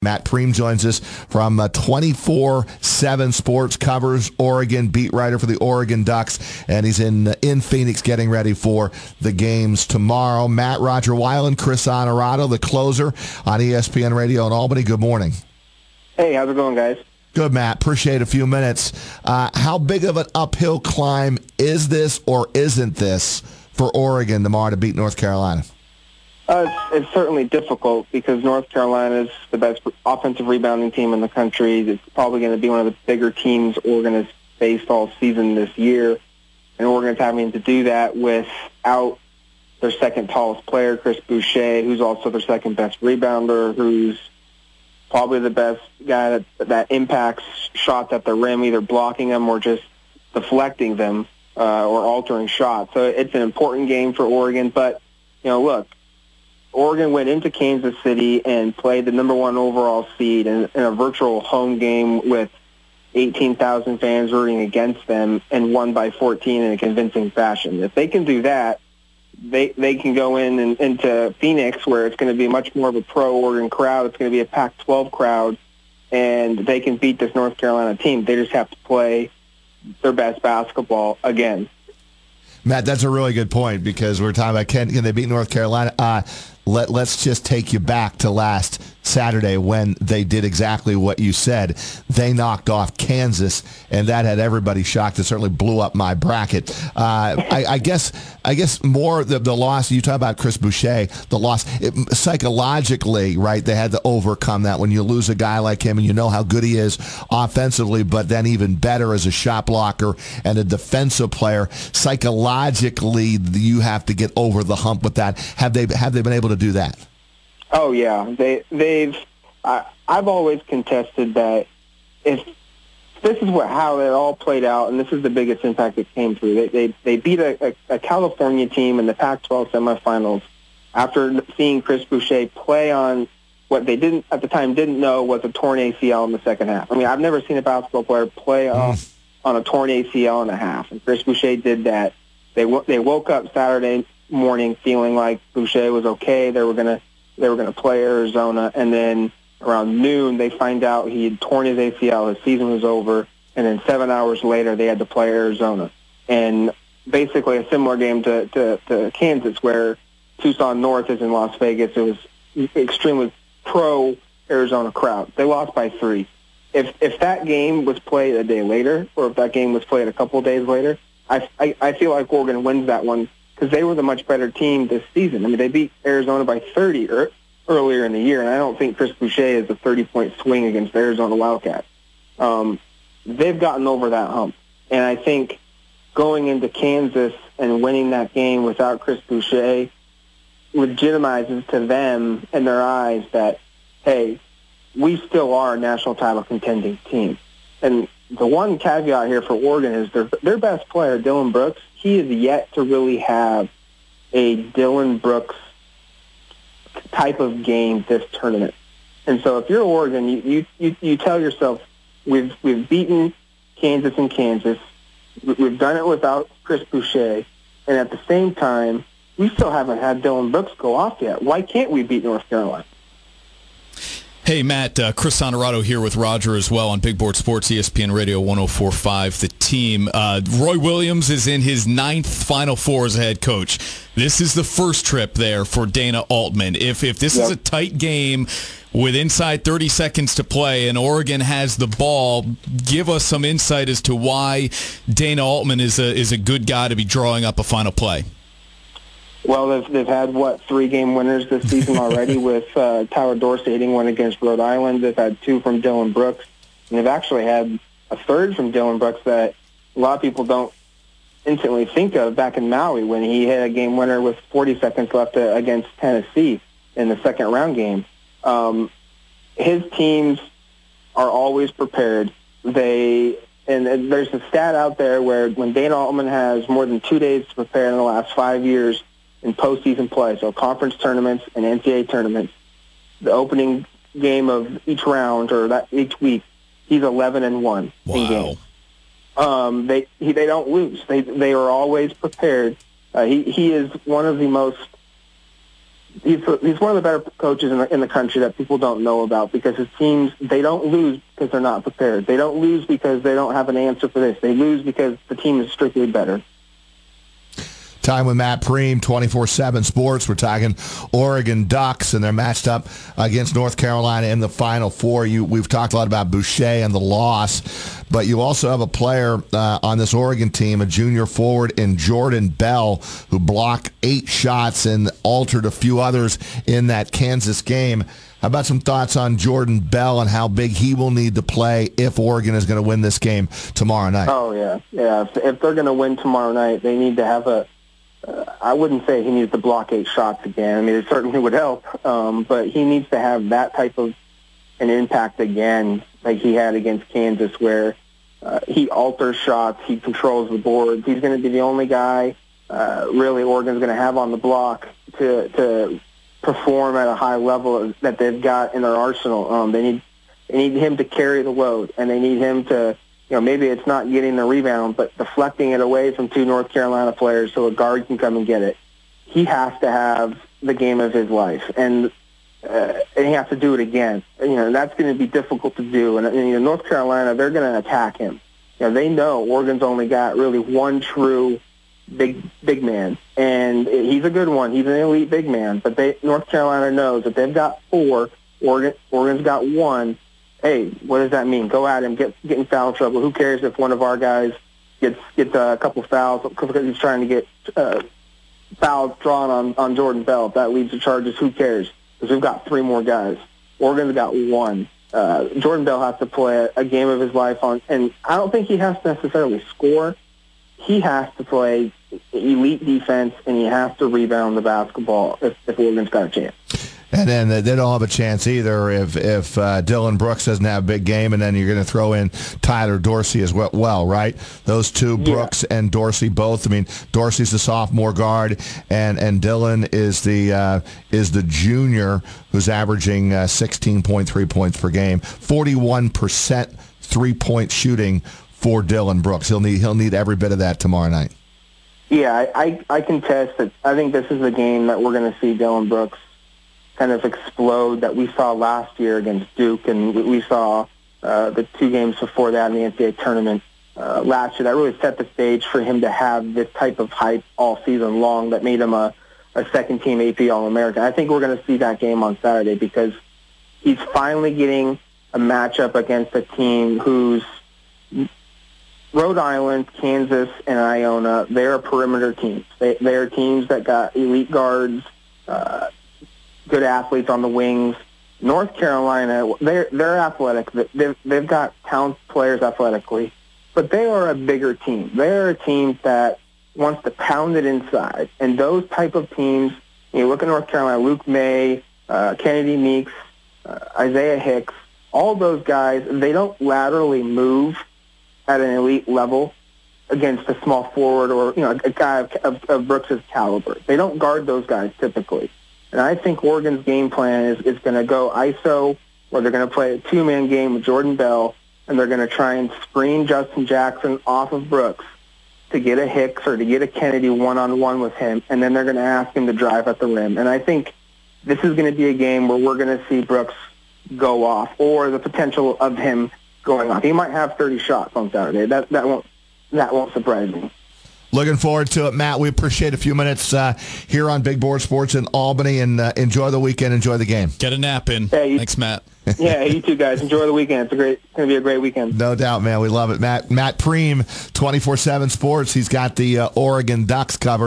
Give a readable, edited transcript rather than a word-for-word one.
Matt Prehm joins us from 24/7 Sports, covers Oregon, beat writer for the Oregon Ducks, and he's in Phoenix getting ready for the games tomorrow. Matt, Roger Weiland, Chris Honorato, the closer on ESPN Radio in Albany. Good morning. Hey, how's it going, guys? Good, Matt. Appreciate a few minutes. How big of an uphill climb is this or isn't this for Oregon tomorrow to beat North Carolina? It's certainly difficult because North Carolina is the best offensive rebounding team in the country. It's probably going to be one of the bigger teams Oregon has faced all season this year. And Oregon's having to do that without their second tallest player, Chris Boucher, who's also their second best rebounder, who's probably the best guy that impacts shots at the rim, either blocking them or just deflecting them or altering shots. So it's an important game for Oregon. But, look, Oregon went into Kansas City and played the number one overall seed in a virtual home game with 18,000 fans rooting against them and won by 14 in a convincing fashion. If they can do that, they can go into Phoenix, where it's going to be much more of a pro-Oregon crowd. It's going to be a Pac-12 crowd, and they can beat this North Carolina team. They just have to play their best basketball again. Matt, that's a really good point because we're talking about can they beat North Carolina? Let's just take you back to last Saturday when they did exactly what you said. They knocked off Kansas, and that had everybody shocked. It certainly blew up my bracket. I guess more the loss, you talk about Chris Boucher, the loss, psychologically, right, they had to overcome that when you lose a guy like him and you know how good he is offensively, but then even better as a shot blocker and a defensive player. Psychologically, you have to get over the hump with that. Have they been able to do that? Oh yeah, I've always contested that if this is how it all played out, and this is the biggest impact that came through. They beat a California team in the Pac-12 semifinals after seeing Chris Boucher play on what they didn't know was a torn ACL in the second half. I mean, I've never seen a basketball player play on a torn ACL in a half, and Chris Boucher did that. They woke up Saturday morning feeling like Boucher was okay. They were gonna play Arizona, and then around noon they find out he had torn his ACL. His season was over, and then 7 hours later they had to play Arizona, and basically a similar game to Kansas, where Tucson North is in Las Vegas. It was extremely pro Arizona crowd. They lost by 3. If that game was played a day later, or if that game was played a couple of days later, I feel like Oregon wins that one, because they were the much better team this season. I mean, they beat Arizona by 30 earlier in the year, and I don't think Chris Boucher is a 30-point swing against the Arizona Wildcats. They've gotten over that hump, and I think going into Kansas and winning that game without Chris Boucher legitimizes to them in their eyes that, hey, we still are a national title contending team. And the one caveat here for Oregon is their best player, Dylan Brooks, he is yet to really have a Dylan Brooks type of game this tournament. And so if you're Oregon, you tell yourself, we've beaten Kansas in Kansas. We've done it without Chris Boucher. And at the same time, we still haven't had Dylan Brooks go off yet. Why can't we beat North Carolina? Hey, Matt, Chris Honorato here with Roger as well on Big Board Sports, ESPN Radio 104.5, The Team. Roy Williams is in his 9th Final Four as a head coach. This is the first trip there for Dana Altman. If this is a tight game with inside 30 seconds to play and Oregon has the ball, give us some insight as to why Dana Altman is a good guy to be drawing up a final play. Well, they've had, 3-game winners this season already with Tyler Dorsey hitting one against Rhode Island. They've had 2 from Dylan Brooks. And they've actually had a third from Dylan Brooks that a lot of people don't instantly think of back in Maui when he hit a game winner with 40 seconds left against Tennessee in the second-round game. His teams are always prepared. And there's a stat out there where when Dana Altman has more than 2 days to prepare in the last 5 years, in postseason play, so conference tournaments and NCAA tournaments, the opening game of each round or each week, he's 11-1 in games. They don't lose. They are always prepared. He is one of the most he's one of the better coaches in the country that people don't know about, because his teams, they don't lose because they're not prepared. They don't lose because they don't have an answer for this. They lose because the team is strictly better. Time with Matt Prehm, 24/7 Sports. We're talking Oregon Ducks, and they're matched up against North Carolina in the Final Four. We've talked a lot about Boucher and the loss, but you also have a player on this Oregon team, a junior forward in Jordan Bell, who blocked 8 shots and altered a few others in that Kansas game. How about some thoughts on Jordan Bell and how big he will need to play if Oregon is going to win this game tomorrow night? Oh, yeah. If they're going to win tomorrow night, they need to have I wouldn't say he needs to block 8 shots again. I mean, it certainly would help, but he needs to have that type of an impact again, like he had against Kansas, where he alters shots, he controls the boards. He's going to be the only guy, really, Oregon's going to have on the block to perform at a high level that they've got in their arsenal. They need him to carry the load, and they need him to, maybe it's not getting the rebound, but deflecting it away from 2 North Carolina players so a guard can come and get it. He has to have the game of his life, and he has to do it again. That's going to be difficult to do. And North Carolina, they're going to attack him. They know Oregon's only got really one true big man, and he's a good one. He's an elite big man. But North Carolina knows that they've got 4. Oregon's got 1. Hey, what does that mean? Go at him, get in foul trouble. Who cares if one of our guys gets a couple fouls because he's trying to get fouls drawn on Jordan Bell? If that leads to charges, who cares? Because we've got 3 more guys. Oregon's got 1. Jordan Bell has to play a game of his life and I don't think he has to necessarily score. He has to play elite defense, and he has to rebound the basketball if Oregon's got a chance. And then they don't have a chance either if Dylan Brooks doesn't have a big game, and then you're going to throw in Tyler Dorsey as well, right? Those two, Brooks and Dorsey, both. I mean, Dorsey's the sophomore guard, and Dylan is the junior who's averaging 16.3 points per game, 41% 3-point shooting for Dylan Brooks. He'll need every bit of that tomorrow night. Yeah, I contest that. I think this is the game that we're going to see Dylan Brooks kind of explode that we saw last year against Duke, and we saw the 2 games before that in the NCAA tournament last year. That really set the stage for him to have this type of hype all season long that made him a second-team AP All-American. I think we're going to see that game on Saturday because he's finally getting a matchup against a team who's Rhode Island, Kansas, and Iona. They're perimeter teams. They're teams that got elite guards, good athletes on the wings. North Carolina, they're athletic. They've got talented players athletically, but they are a bigger team. They're a team that wants to pound it inside. And those type of teams, look at North Carolina, Luke May, Kennedy Meeks, Isaiah Hicks, all those guys, they don't laterally move at an elite level against a small forward or a guy of Brooks' caliber. They don't guard those guys typically. And I think Oregon's game plan is going to go ISO, or they're going to play a 2-man game with Jordan Bell, and they're going to try and screen Justin Jackson off of Brooks to get a Hicks or to get a Kennedy one-on-one with him, and then they're going to ask him to drive at the rim. And I think this is going to be a game where we're going to see Brooks go off, or the potential of him going off. He might have 30 shots on Saturday. That won't surprise me. Looking forward to it, Matt. We appreciate a few minutes here on Big Board Sports in Albany, and enjoy the weekend. Enjoy the game. Get a nap in. Hey, thanks, Matt. Yeah, you too, guys. Enjoy the weekend. It's going to be a great weekend. No doubt, man. We love it. Matt Prehm, 24/7 Sports. He's got the Oregon Ducks covered.